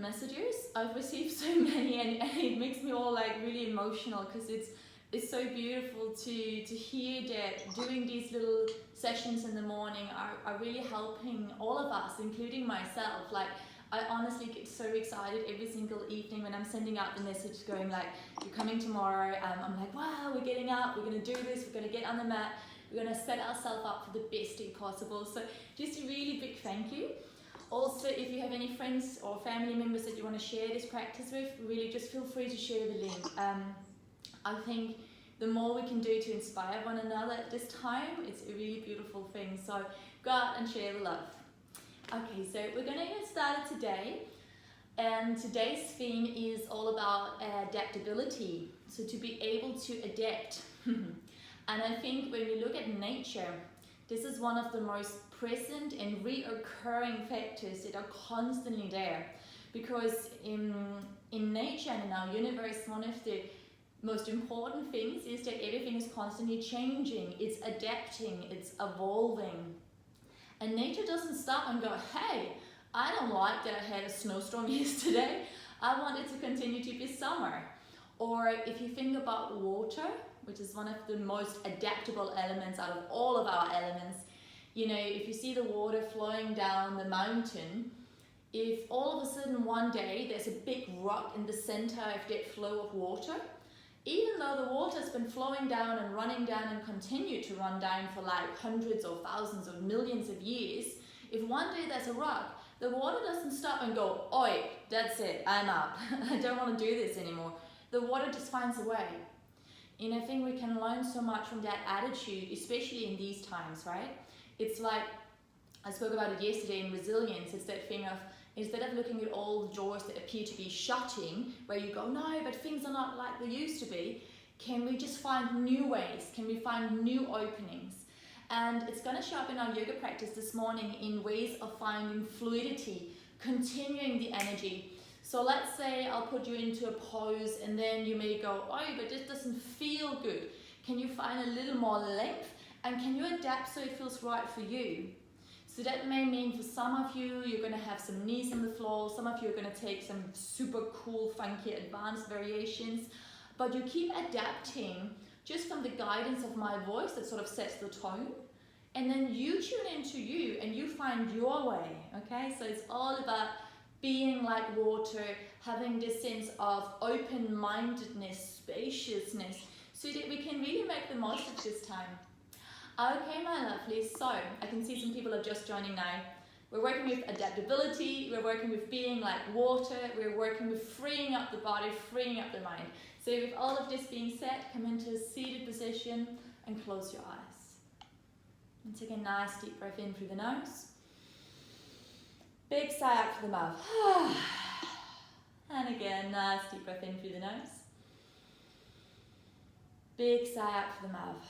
messages. I've received so many, and it makes me all like really emotional, because it's so beautiful to hear that doing these little sessions in the morning are really helping all of us, including myself. Like, I honestly get so excited every single evening when I'm sending out the message going like, you're coming tomorrow. I'm like, wow, we're getting up, we're going to do this, we're going to get on the mat, we're going to set ourselves up for the best day possible. So just a really big thank you. Also, if you have any friends or family members that you want to share this practice with, really just feel free to share the link. I think the more we can do to inspire one another at this time, it's a really beautiful thing. So go out and share the love. Okay, so we're going to get started today, and today's theme is all about adaptability. So to be able to adapt. And I think when we look at nature, this is one of the most present and reoccurring factors that are constantly there. Because in nature and in our universe, one of the most important things is that everything is constantly changing, it's adapting, it's evolving. And nature doesn't stop and go, hey, I don't like that I had a snowstorm yesterday, I want it to continue to be summer. Or if you think about water, which is one of the most adaptable elements out of all of our elements, you know, if you see the water flowing down the mountain, if all of a sudden one day there's a big rock in the center of that flow of water, even though the water's been flowing down and running down and continue to run down for like hundreds or thousands or millions of years, if one day there's a rock, the water doesn't stop and go, oi, that's it, I'm out, I don't want to do this anymore. The water just finds a way. And I think we can learn so much from that attitude, especially in these times, right? It's like, I spoke about it yesterday in resilience, it's that thing of, instead of looking at all the doors that appear to be shutting, where you go, no, but things are not like they used to be, can we just find new ways? Can we find new openings? And it's going to show up in our yoga practice this morning in ways of finding fluidity, continuing the energy. So let's say I'll put you into a pose and then you may go, oh, but this doesn't feel good. Can you find a little more length? And can you adapt so it feels right for you? So that may mean for some of you, you're going to have some knees on the floor. Some of you are going to take some super cool, funky, advanced variations. But you keep adapting just from the guidance of my voice that sort of sets the tone. And then you tune into you and you find your way, okay? So it's all about being like water, having this sense of open-mindedness, spaciousness, so that we can really make the most of this time. Okay, my lovelies, so I can see some people are just joining now. We're working with adaptability, we're working with being like water, we're working with freeing up the body, freeing up the mind. So with all of this being said, come into a seated position and close your eyes. And take a nice deep breath in through the nose. Big sigh out through the mouth. And again, nice deep breath in through the nose. Big sigh out through the mouth.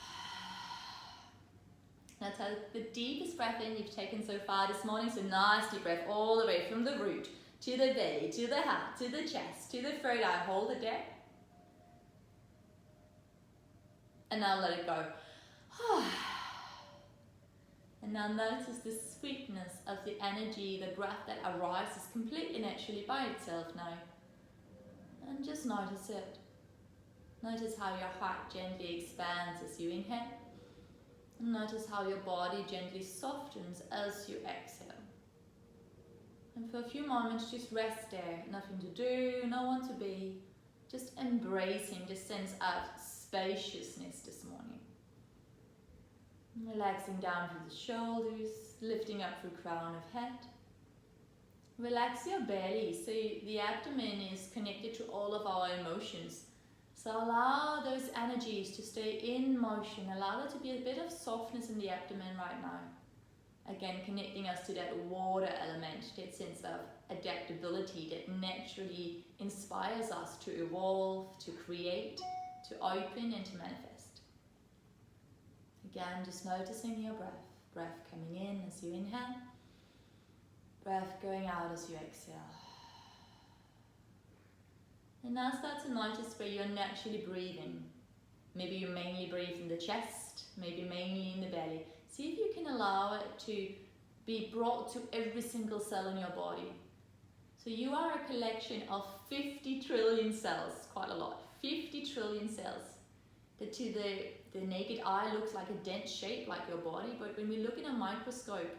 That's the deepest breath in you've taken so far this morning. So nice deep breath all the way from the root to the belly, to the heart, to the chest, to the throat eye. Hold it there. And now let it go. And now notice the sweetness of the energy, the breath that arises completely naturally by itself now. And just notice it. Notice how your heart gently expands as you inhale. And notice how your body gently softens as you exhale. And for a few moments, just rest there. Nothing to do, no one to be. Just embracing this sense of spaciousness this morning. Relaxing down through the shoulders, lifting up through crown of head. Relax your belly, so the abdomen is connected to all of our emotions. So allow those energies to stay in motion. Allow there to be a bit of softness in the abdomen right now. Again, connecting us to that water element, that sense of adaptability that naturally inspires us to evolve, to create, to open and to manifest. Again, just noticing your breath. Breath coming in as you inhale. Breath going out as you exhale. And now start to notice where you're naturally breathing. Maybe you mainly breathe in the chest, maybe mainly in the belly. See if you can allow it to be brought to every single cell in your body. So you are a collection of 50 trillion cells, quite a lot, 50 trillion cells that to the naked eye looks like a dense shape like your body, but when we look in a microscope,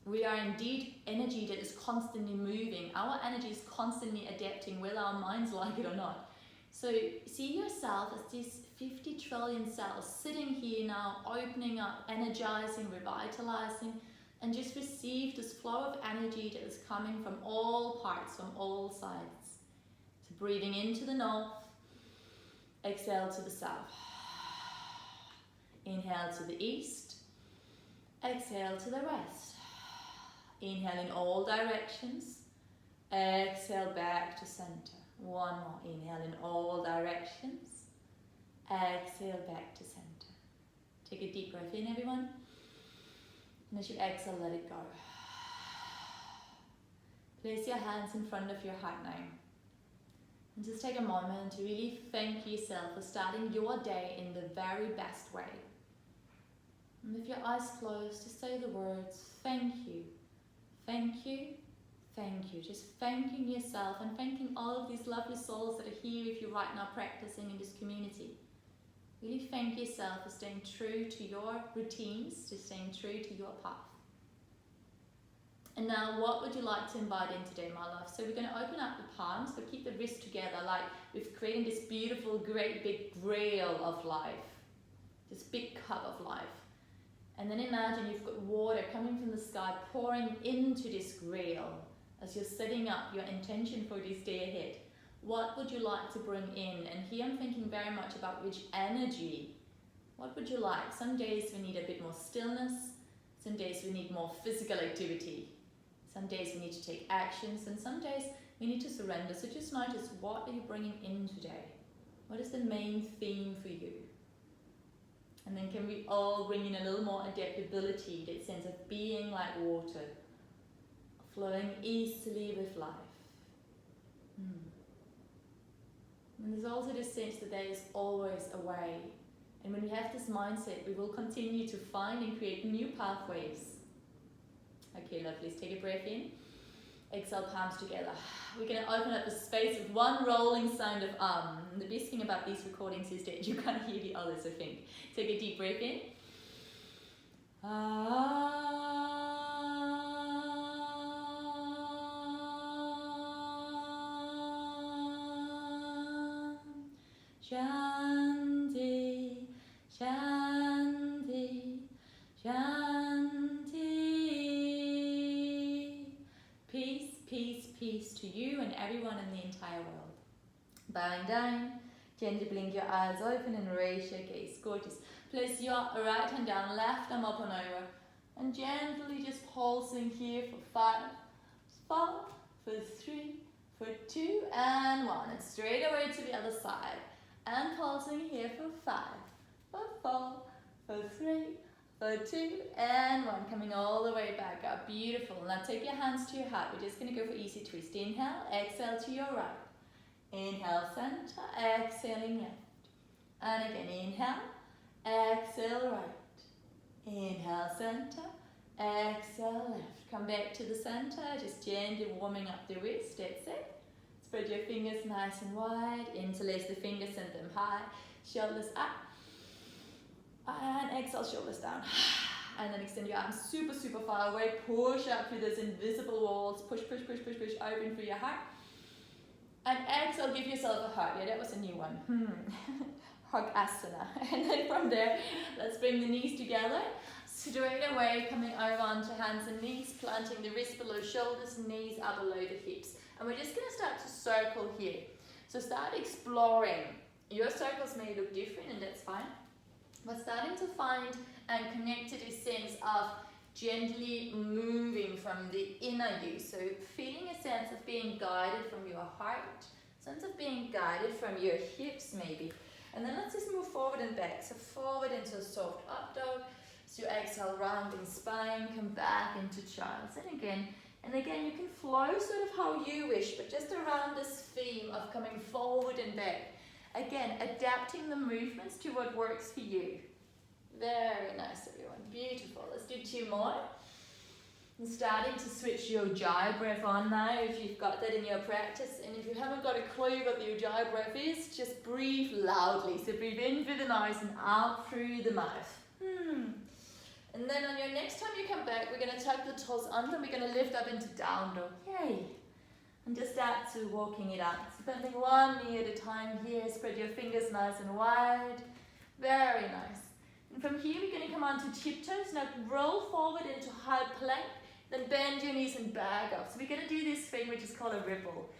we are indeed energy that is constantly moving. Our energy is constantly adapting whether our minds like it or not. So see yourself as these 50 trillion cells sitting here now, opening up, energizing, revitalizing, and just receive this flow of energy that is coming from all parts, from all sides. So breathing into the north, exhale to the south. Inhale to the east, exhale to the west. Inhale in all directions, exhale back to center. One more, inhale in all directions, exhale back to center. Take a deep breath in, everyone. And as you exhale, let it go. Place your hands in front of your heart now. And just take a moment to really thank yourself for starting your day in the very best way. And with your eyes closed, just say the words, thank you, thank you, thank you. Just thanking yourself and thanking all of these lovely souls that are here with you right now practicing in this community. Really thank yourself for staying true to your routines, to staying true to your path. And now, what would you like to invite in today, my love? So we're going to open up the palms, but keep the wrists together, like we've created this beautiful, great big grail of life. This big cup of life. And then imagine you've got water coming from the sky, pouring into this grail as you're setting up your intention for this day ahead. What would you like to bring in? And here I'm thinking very much about which energy. What would you like? Some days we need a bit more stillness. Some days we need more physical activity. Some days we need to take actions. And some days we need to surrender. So just notice, what are you bringing in today? What is the main theme for you? And then can we all bring in a little more adaptability, that sense of being like water, flowing easily with life. And there's also this sense that there is always a way. And when we have this mindset, we will continue to find and create new pathways. Okay, lovely. Let's take a breath in. Exhale, palms together. We're going to open up the space with one rolling sound of And the best thing about these recordings is that you can't hear the others, I think. Take a deep breath in. Shanti, Shanti, Shanti. Peace, peace, peace to you and everyone in the entire world. Bowing down, gently blink your eyes open and raise your gaze. Gorgeous. Place your right hand down, left arm up and over, and gently just pulsing here for 5, 4, for 3, for 2, and 1. And straight away to the other side. And pulsing here for 5, for 4, for 3, for 2, and 1. Coming all the way back up. Beautiful. Now take your hands to your heart. We're just going to go for easy twist. Inhale, exhale to your right. Inhale, center, exhaling left. And again, inhale, exhale right. Inhale, center, exhale left. Come back to the center, just gently warming up the wrist. That's it. Spread your fingers nice and wide. Interlace the fingers, send them high. Shoulders up. And exhale, shoulders down. And then extend your arms super, super far away. Push up through those invisible walls. Push, push, push, push, push. Open through your heart. And exhale, give yourself a hug. Yeah, that was a new one. Hug asana. And then from there, let's bring the knees together. Straight away, coming over onto hands and knees, planting the wrists below shoulders, knees are below the hips. And we're just going to start to circle here. So start exploring. Your circles may look different, and that's fine. But starting to find and connect to this sense of gently moving from the inner you. So feeling a sense of being guided from your heart, sense of being guided from your hips maybe. And then let's just move forward and back. So forward into a soft up dog. So you exhale, rounding spine, come back into child's. And again, you can flow sort of how you wish, but just around this theme of coming forward and back. Again, adapting the movements to what works for you. Very nice, everyone. Beautiful. Let's do 2 more. And starting to switch your Ujjayi breath on now if you've got that in your practice. And if you haven't got a clue what the Ujjayi breath is, just breathe loudly. So breathe in through the nose and out through the mouth. And then on your next time you come back, we're going to tuck the toes under and we're going to lift up into down dog. Yay! And just start to walking it up. So bending one knee at a time here. Spread your fingers nice and wide. Very nice. And from here we're going to come onto tiptoes. Now roll forward into high plank. Then bend your knees and back up. So we're going to do this thing which is called a ripple.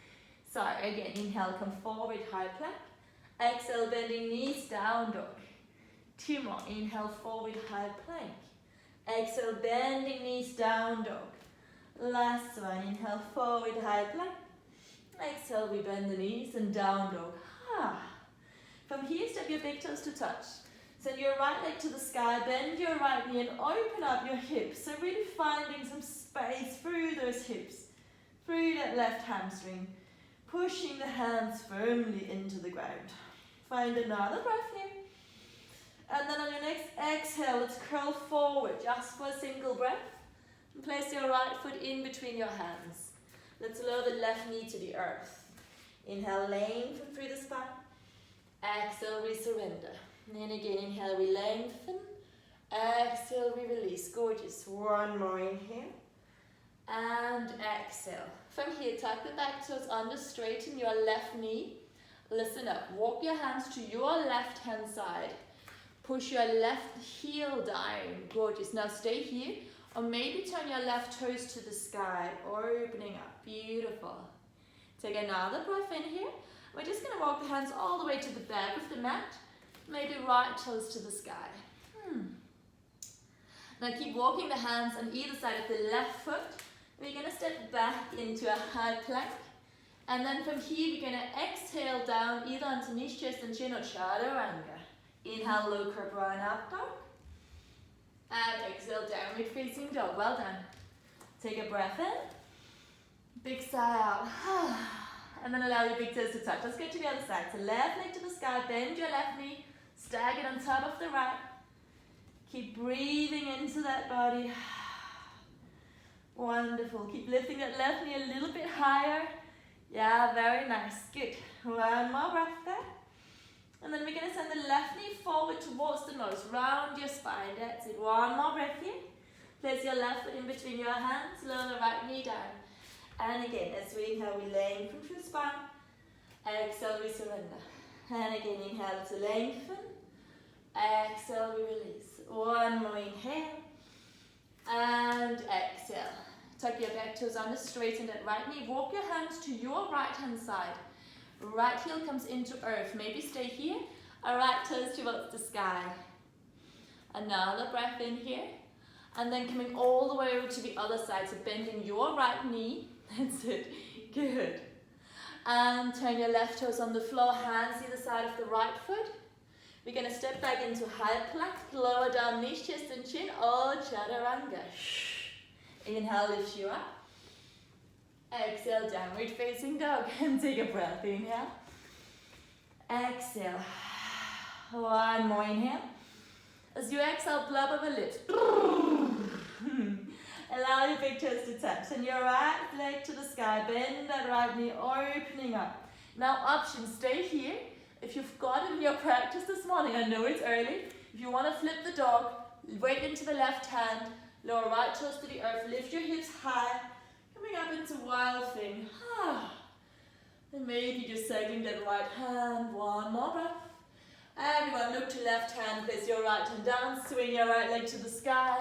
So again, inhale, come forward, high plank. Exhale, bending knees, down dog. Two more. Inhale, forward, high plank. Exhale, bending knees, down dog. Last one. Inhale, forward, high plank. Exhale, we bend the knees and down dog. From here, step your big toes to touch. Send your right leg to the sky, bend your right knee and open up your hips. So really finding some space through those hips, through that left hamstring. Pushing the hands firmly into the ground. Find another breath here. And then on your next exhale, let's curl forward just for a single breath. And place your right foot in between your hands. Let's lower the left knee to the earth. Inhale, lengthen through the spine. Exhale, we surrender. And then again, inhale, we lengthen. Exhale, we release. Gorgeous. One more inhale. And exhale. From here, tuck the back toes under, straighten your left knee. Listen up. Walk your hands to your left hand side. Push your left heel down. Gorgeous. Now stay here. Or maybe turn your left toes to the sky. Opening up. Beautiful. Take another breath in here. We're just going to walk the hands all the way to the back of the mat. Maybe right toes to the sky. Now keep walking the hands on either side of the left foot. We're going to step back into a high plank. And then from here, we're going to exhale down either onto knees, chest and chin or chaturanga. Inhale, low cobra and up dog. And exhale, downward facing dog. Well done. Take a breath in. Big sigh out. And then allow your big toes to touch. Let's go to the other side. So left leg to the sky, bend your left knee. Stagger on top of the right. Keep breathing into that body. Wonderful. Keep lifting that left knee a little bit higher. Yeah, very nice. Good. One more breath there. And then we're going to send the left knee forward towards the nose. Round your spine. That's it. One more breath here. Place your left foot in between your hands. Lower the right knee down. And again, as we inhale, we lengthen through the spine. Exhale, we surrender. And again, inhale to lengthen. Exhale, we release. One more inhale. And exhale. Tuck your back toes under, straighten that right knee. Walk your hands to your right hand side. Right heel comes into earth. Maybe stay here. Our right toes towards the sky. Another breath in here. And then coming all the way over to the other side. So bending your right knee. That's it. Good. And turn your left toes on the floor. Hands either side of the right foot. We're going to step back into high plank. Lower down knees, chest and chin. Or chaturanga. Inhale, lift you up. Exhale, downward facing dog. And take a breath. Inhale. Exhale. One more inhale. As you exhale, blub of the lips. Allow your big toes to touch. And your right leg to the sky. Bend that right knee, opening up. Now options, stay here. If you've got it in your practice this morning, I know it's early. If you want to flip the dog, weight into the left hand. Lower right toes to the earth. Lift your hips high. Coming up into wild thing. And maybe just cycling that right hand. One more breath. Everyone, look to left hand. Place your right hand down. Swing your right leg to the sky.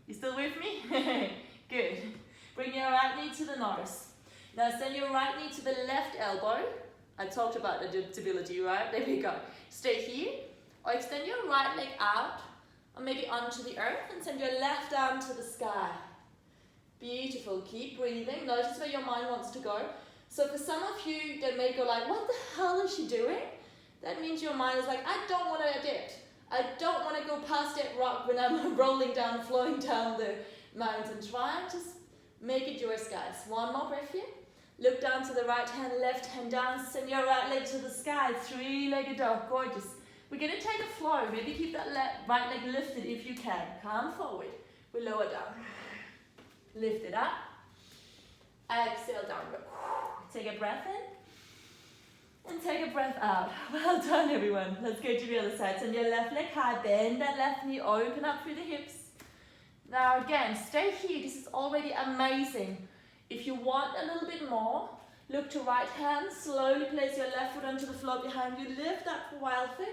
You still with me? Good. Bring your right knee to the nose. Now send your right knee to the left elbow. I talked about adaptability, right? There we go. Stay here. Or extend your right leg out. Or maybe onto the earth. And send your left arm to the sky. Beautiful. Keep breathing. Notice where your mind wants to go. So for some of you that may go like, what the hell is she doing? That means your mind is like, I don't want to adapt. I don't want to go past that rock when I'm rolling down, flowing down the mountain. Try and just make it yours, guys. One more breath here. Look down to the right hand, left hand down. Send your right leg to the sky. Three-legged dog. Gorgeous. We're going to take a flow. Maybe keep that right leg lifted if you can. Come forward. We lower down. Lift it up. Exhale, downward. Take a breath in. And take a breath out. Well done, everyone. Let's go to the other side. Send your left leg high. Bend that left knee. Open up through the hips. Now again, stay here. This is already amazing. If you want a little bit more, look to right hand. Slowly place your left foot onto the floor behind you. Lift up for wild thing.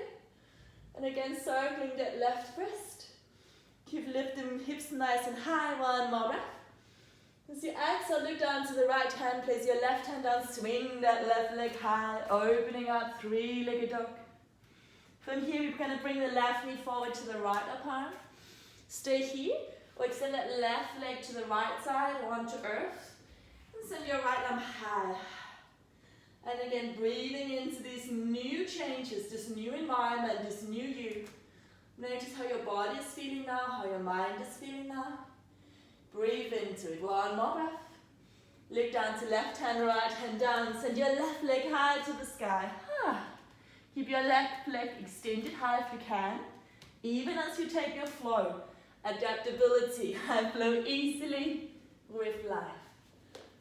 And again, circling that left wrist. Keep lifting hips nice and high. One more breath. As you exhale, look down to the right hand. Place your left hand down. Swing that left leg high. Opening up, three-legged dog. From here, we're going to bring the left knee forward to the right arm. Stay here. Or extend that left leg to the right side onto earth. And send your right arm high. And again, breathing into these new changes, this new environment, this new you. Notice how your body is feeling now, how your mind is feeling now. Breathe into it. One more breath. Look down to left hand, right hand down. Send your left leg high to the sky. Keep your left leg extended high if you can. Even as you take your flow. Adaptability. I flow easily with life.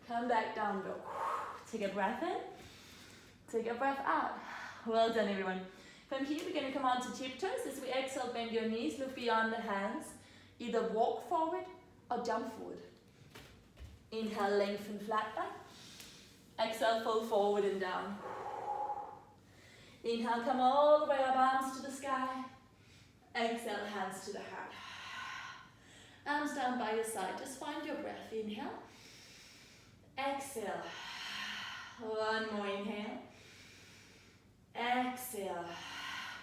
Come back down, go. Take a breath in. Take a breath out. Well done, everyone. From here, we're going to come on to tiptoes. As we exhale, bend your knees, look beyond the hands. Either walk forward or jump forward. Inhale, lengthen flat back. Exhale, fold forward and down. Inhale, come all the way up, arms to the sky. Exhale, hands to the heart. Arms down by your side. Just find your breath. Inhale. Exhale. One more inhale. Exhale.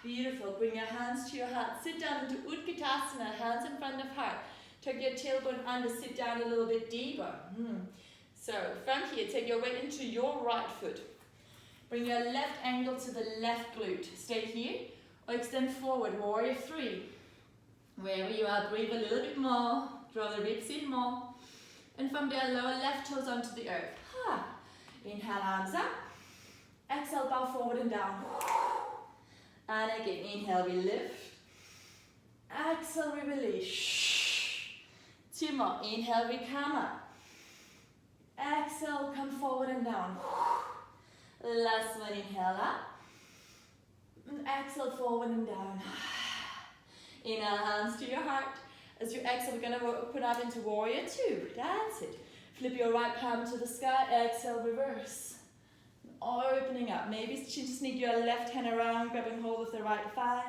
Beautiful. Bring your hands to your heart. Sit down into Utkatasana. Hands in front of heart. Tuck your tailbone under. Sit down a little bit deeper. So from here, take your weight into your right foot. Bring your left ankle to the left glute. Stay here or extend forward. Warrior 3. Wherever you are, breathe a little bit more. Draw the ribs in more. And from there, lower left toes onto the earth. Inhale, arms up. Exhale, bow forward and down. And again, inhale, we lift. Exhale, we release. 2 more. Inhale, we come up. Exhale, come forward and down. Last one, inhale up. And exhale, forward and down. Inhale, hands to your heart. As you exhale, we're going to open up into warrior 2. That's it. Flip your right palm to the sky. Exhale, reverse. Opening up. Maybe you just need your left hand around, grabbing hold of the right thigh.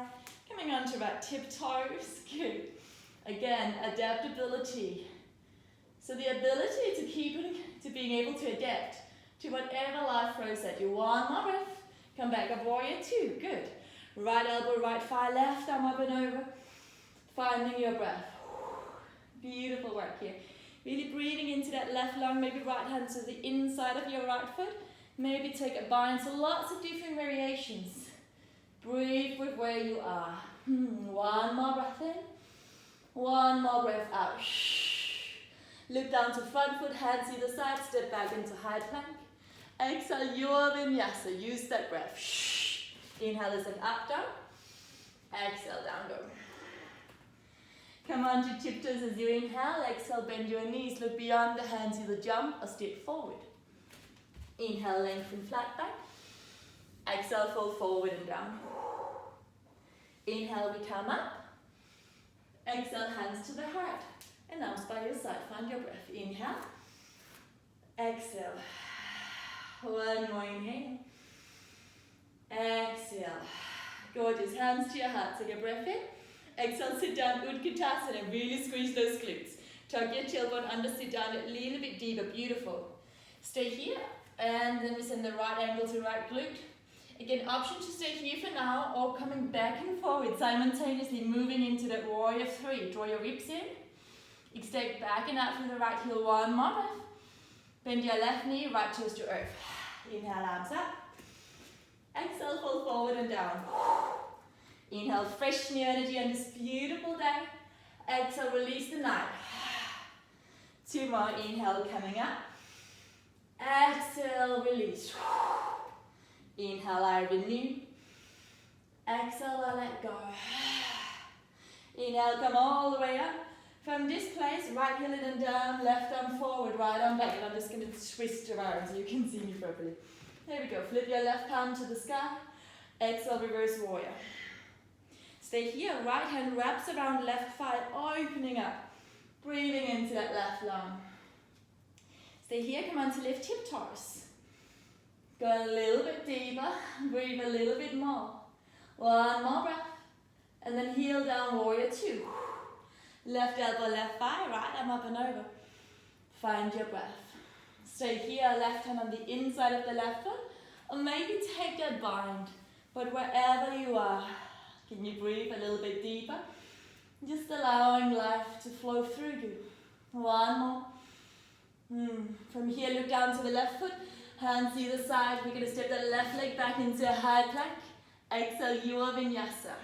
Coming onto right tiptoes. Good. Again, adaptability. So the ability to being able to adapt to whatever life throws at you. One more breath. Come back up, warrior 2. Good. Right elbow, right thigh, left arm up and over. Finding your breath. Beautiful work here. Really breathing into that left lung, maybe right hand to the inside of your right foot. Maybe take a bind. So lots of different variations. Breathe with where you are. One more breath in. One more breath out. Look down to front foot, hands either side, step back into high plank. Exhale, your vinyasa. Use that breath. Inhale is an up dog. Exhale, down dog. Come on to tiptoes as you inhale. Exhale, bend your knees. Look beyond the hands, either jump or step forward. Inhale, lengthen flat back. Exhale, fold forward and down. Inhale, we come up. Exhale, hands to the heart. And arms by your side. Find your breath. Inhale. Exhale. One more inhale. Exhale. Gorgeous. Hands to your heart. Take a breath in. Exhale, sit down, Utkatasana. Really squeeze those glutes. Tuck your tailbone under, sit down a little bit deeper. Beautiful. Stay here. And then we send the right ankle to right glute. Again, option to stay here for now or coming back and forward, simultaneously moving into that warrior 3. Draw your ribs in. Extend back and out through the right heel. One more breath. Bend your left knee, right toes to earth. Inhale, arms up. Exhale, fold forward and down. Inhale, fresh new energy on this beautiful day. Exhale, release the night. 2 more. Inhale, coming up. Exhale, release. Inhale, I renew. Exhale, I let go. Inhale, come all the way up. From this place, right heel in and down, left arm forward, right arm back. And I'm just going to twist around so you can see me properly. There we go. Flip your left palm to the sky. Exhale, reverse warrior. Stay here. Right hand wraps around left thigh, opening up. Breathing into that left lung. Stay here. Come on to lift hip toes. Go a little bit deeper. Breathe a little bit more. One more breath. And then heel down, warrior two. Left elbow, left thigh, right arm up and over. Find your breath. Stay here, left hand on the inside of the left foot. Or maybe take that bind. But wherever you are, can you breathe a little bit deeper? Just allowing life to flow through you. One more. From here, look down to the left foot. Hands either side. We're going to step that left leg back into a high plank. Exhale, your vinyasa.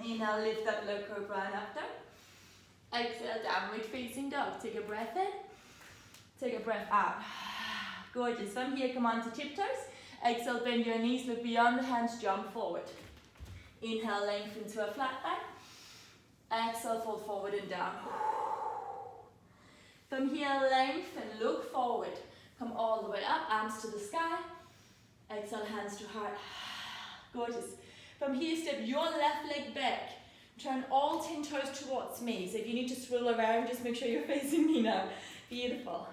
Inhale, lift up, low cobra and up down. Exhale, downward facing dog. Take a breath in. Take a breath out. Gorgeous. From here, come on to tiptoes. Exhale, bend your knees, look beyond the hands, jump forward. Inhale, lengthen to a flat back. Exhale, fold forward and down. From here, lengthen, look forward. Come all the way up, arms to the sky. Exhale, hands to heart. Gorgeous. From here, step your left leg back. Turn all 10 toes towards me. So if you need to swirl around, just make sure you're facing me now. Beautiful.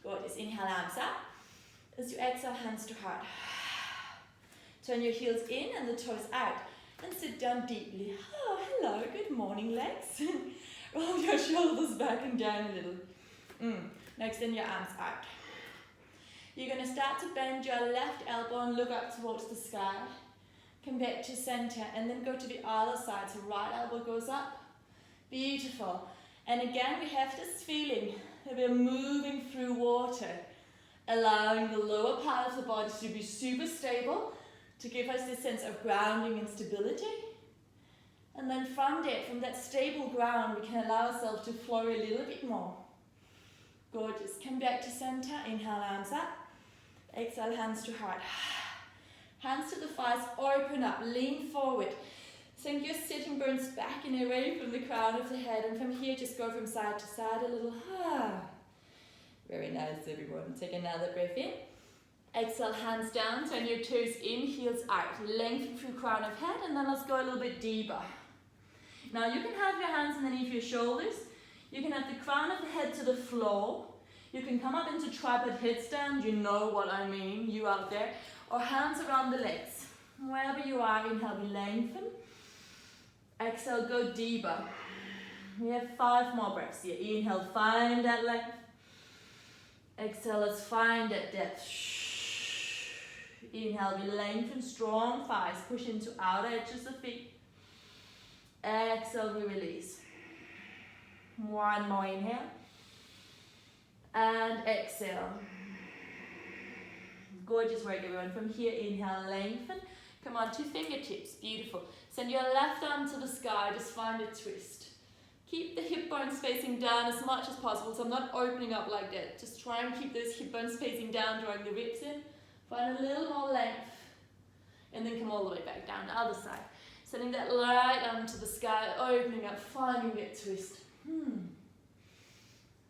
Gorgeous. Inhale, arms up. As you exhale, hands to heart. Turn your heels in and the toes out. And sit down deeply. Oh, hello. Good morning, legs. Roll your shoulders back and down a little. Now extend your arms out. You're going to start to bend your left elbow and look up towards the sky. Come back to center and then go to the other side. So right elbow goes up. Beautiful. And again, we have this feeling that we're moving through water, allowing the lower part of the body to be super stable, to give us this sense of grounding and stability. And then from that stable ground, we can allow ourselves to flow a little bit more. Gorgeous. Come back to center. Inhale, arms up. Exhale, hands to heart. Hands to the thighs, open up, lean forward. Sink your sitting bones back and away from the crown of the head. And from here, just go from side to side a little. Very nice, everyone. Take another breath in. Exhale, hands down, turn your toes in, heels out. Lengthen through crown of head, and then let's go a little bit deeper. Now you can have your hands underneath your shoulders. You can have the crown of the head to the floor. You can come up into tripod headstand. You know what I mean, you out there. Or hands around the legs. Wherever you are, inhale, we lengthen. Exhale, go deeper. We have 5 more breaths here. Inhale, find that length. Exhale, let's find that depth. Inhale, we lengthen, strong thighs. Push into outer edges of feet. Exhale, we release. One more inhale. And exhale. Gorgeous work, everyone. From here, inhale, lengthen. Come on, 2 fingertips. Beautiful. Send your left arm to the sky. Just find a twist. Keep the hip bones facing down as much as possible. So I'm not opening up like that. Just try and keep those hip bones facing down, drawing the ribs in. Find a little more length. And then come all the way back down the other side. Sending that right arm to the sky, opening up, finding that twist.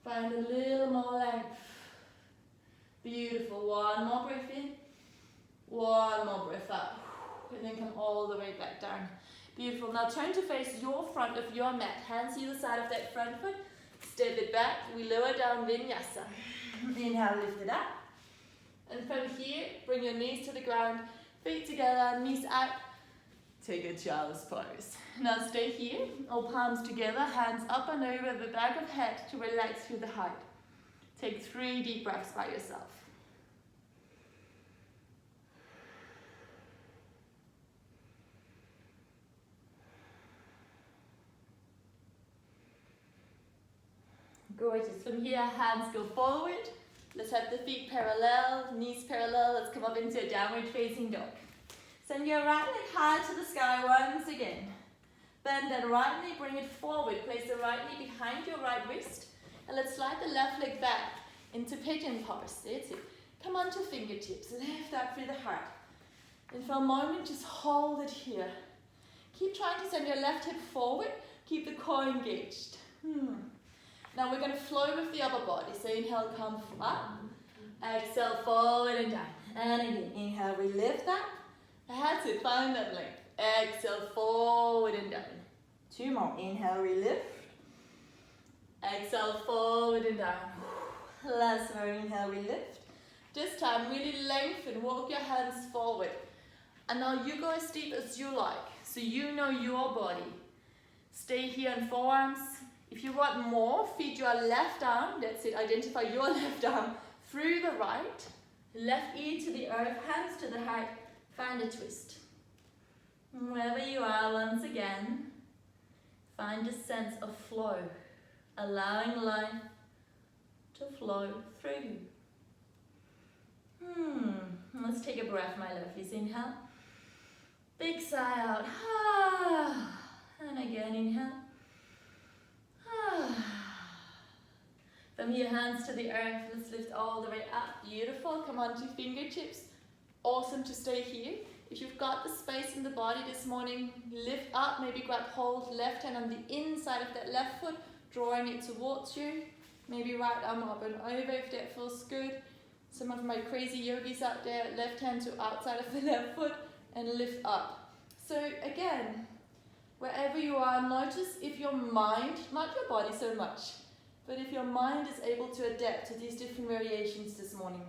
Find a little more length. Beautiful. One more breath in. One more breath up. And then come all the way back down. Beautiful. Now turn to face your front of your mat. Hands either side of that front foot. Step it back. We lower down vinyasa. Inhale, lift it up. And from here, bring your knees to the ground. Feet together, knees out. Take a child's pose. Now stay here. All palms together. Hands up and over the back of head to relax through the heart. Take 3 deep breaths by yourself. Gorgeous. From here, hands go forward. Let's have the feet parallel, knees parallel. Let's come up into a downward facing dog. Send your right leg high to the sky once again. Bend that right knee, bring it forward. Place the right knee behind your right wrist. And let's slide the left leg back into pigeon pose. That's it. Come on to fingertips. Lift up through the heart. And for a moment, just hold it here. Keep trying to send your left hip forward. Keep the core engaged. Now we're going to flow with the upper body. So inhale, come up. Exhale, forward and down. And again, inhale, we lift up. That's it, find that length. Exhale, forward and down. 2 more. Inhale, we lift. Exhale, forward and down. Last one, inhale, we lift. This time, really lengthen, walk your hands forward. And now you go as deep as you like. So you know your body. Stay here in forearms. If you want more, feed your left arm. That's it, identify your left arm through the right. Left ear to the earth, hands to the heart. Find a twist. Wherever you are, once again, find a sense of flow, allowing life to flow through you. Let's take a breath, my lovelies. Inhale. Big sigh out. And again, inhale. From here, hands to the earth. Let's lift all the way up. Beautiful. Come on to fingertips. Awesome to stay here. If you've got the space in the body this morning, lift up, maybe grab hold, left hand on the inside of that left foot, drawing it towards you. Maybe right arm up and over if that feels good. Some of my crazy yogis out there, left hand to outside of the left foot and lift up. So again, wherever you are, notice if your mind, not your body so much, but if your mind is able to adapt to these different variations this morning.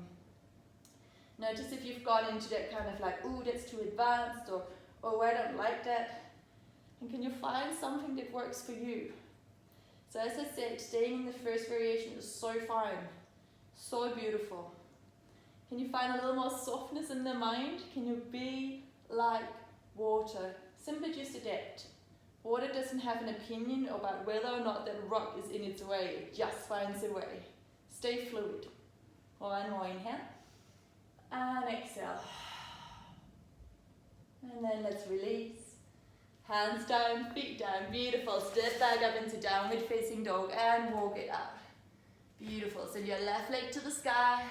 Notice if you've gone into that kind of like, ooh, that's too advanced, or oh, I don't like that. And can you find something that works for you? So as I said, staying in the first variation is so fine, so beautiful. Can you find a little more softness in the mind? Can you be like water? Simply just adapt. Water doesn't have an opinion about whether or not that rock is in its way. It just finds a way. Stay fluid. One more inhale. And exhale. And then let's release. Hands down, feet down. Beautiful. Step back up into downward facing dog and walk it out. Beautiful. Send your left leg to the sky.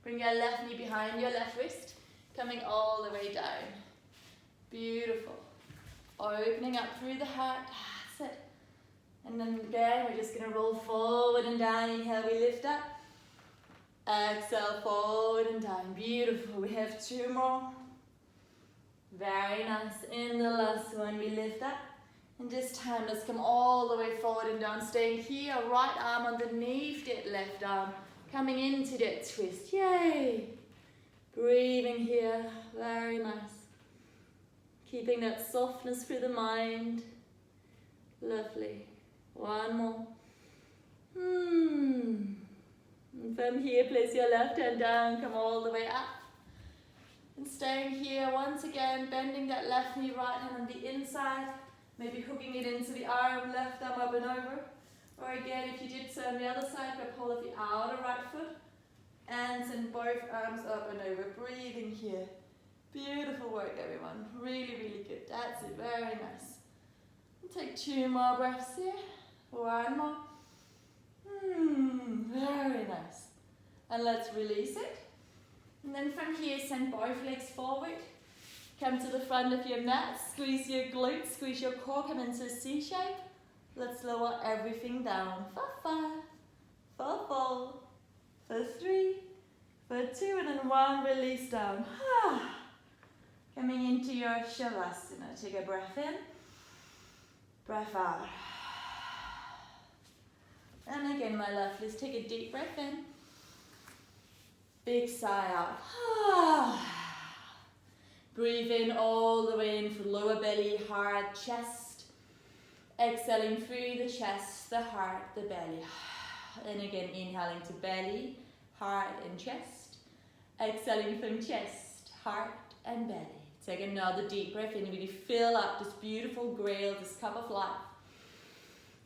Bring your left knee behind your left wrist. Coming all the way down. Beautiful. Opening up through the heart. That's it. And then again, we're just going to roll forward and down. Inhale, we lift up. Exhale, forward and down. Beautiful. We have 2 more. Very nice. In the last one, we lift up. And this time, let's come all the way forward and down. Staying here, right arm underneath that left arm. Coming into that twist. Yay! Breathing here. Very nice. Keeping that softness through the mind. Lovely. One more. And from here, place your left hand down, come all the way up. And staying here, once again, bending that left knee, right hand on the inside. Maybe hooking it into the arm, left arm up and over. Or again, if you did so on the other side, grab hold of the outer right foot. And send both arms up and over, breathing here. Beautiful work, everyone. Really, really good. That's it, very nice. And take 2 more breaths here. 1 more. Very nice. And let's release it. And then from here, send both legs forward. Come to the front of your mat. Squeeze your glutes, squeeze your core, come into a C shape. Let's lower everything down. For 5, for 4, for 3, for 2, and then 1, release down. Coming into your Shavasana. Take a breath in, breath out. And again, my lovelies, take a deep breath in. Big sigh out. Breathe in all the way in through lower belly, heart, chest. Exhaling through the chest, the heart, the belly. And again, inhaling to belly, heart and chest. Exhaling from chest, heart and belly. Take another deep breath in. Really fill up this beautiful grail, this cup of life.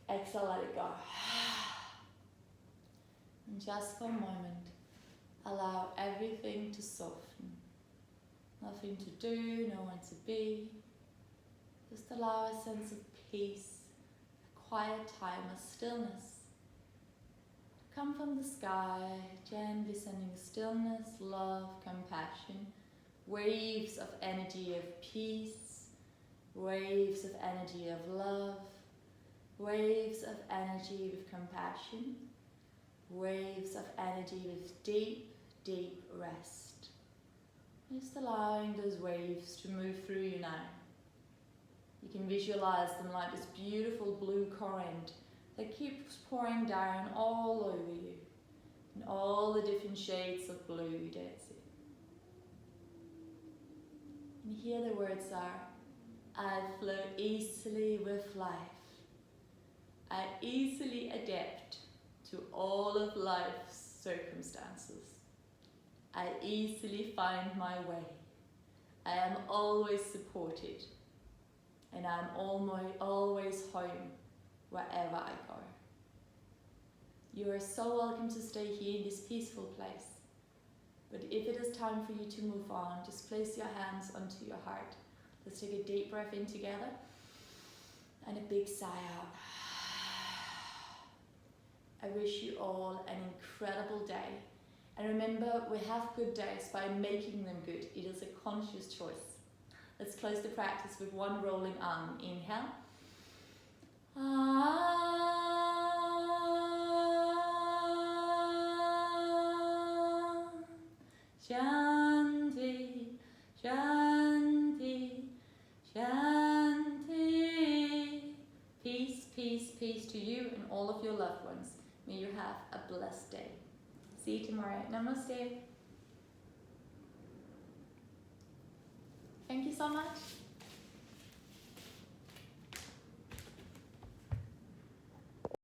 Exhale, let it go. And just for a moment, allow everything to soften. Nothing to do, no one to be. Just allow a sense of peace, a quiet time of stillness. Come from the sky, gently sending stillness, love, compassion, waves of energy of peace, waves of energy of love, waves of energy with compassion, waves of energy with deep, deep rest. Just allowing those waves to move through you now. You can visualize them like this beautiful blue current that keeps pouring down all over you, in all the different shades of blue, that's it. And here the words are, I flow easily with life. I easily adapt to all of life's circumstances. I easily find my way. I am always supported, and I am always home wherever I go. You are so welcome to stay here in this peaceful place. But if it is time for you to move on, just place your hands onto your heart. Let's take a deep breath in together and a big sigh out. I wish you all an incredible day. And remember, we have good days by making them good. It is a conscious choice. Let's close the practice with one rolling arm. Inhale. Shanti, Shanti, Shanti. Peace, peace, peace to you and all of your loved ones. May you have a blessed day. See you tomorrow. Namaste. Thank you so much.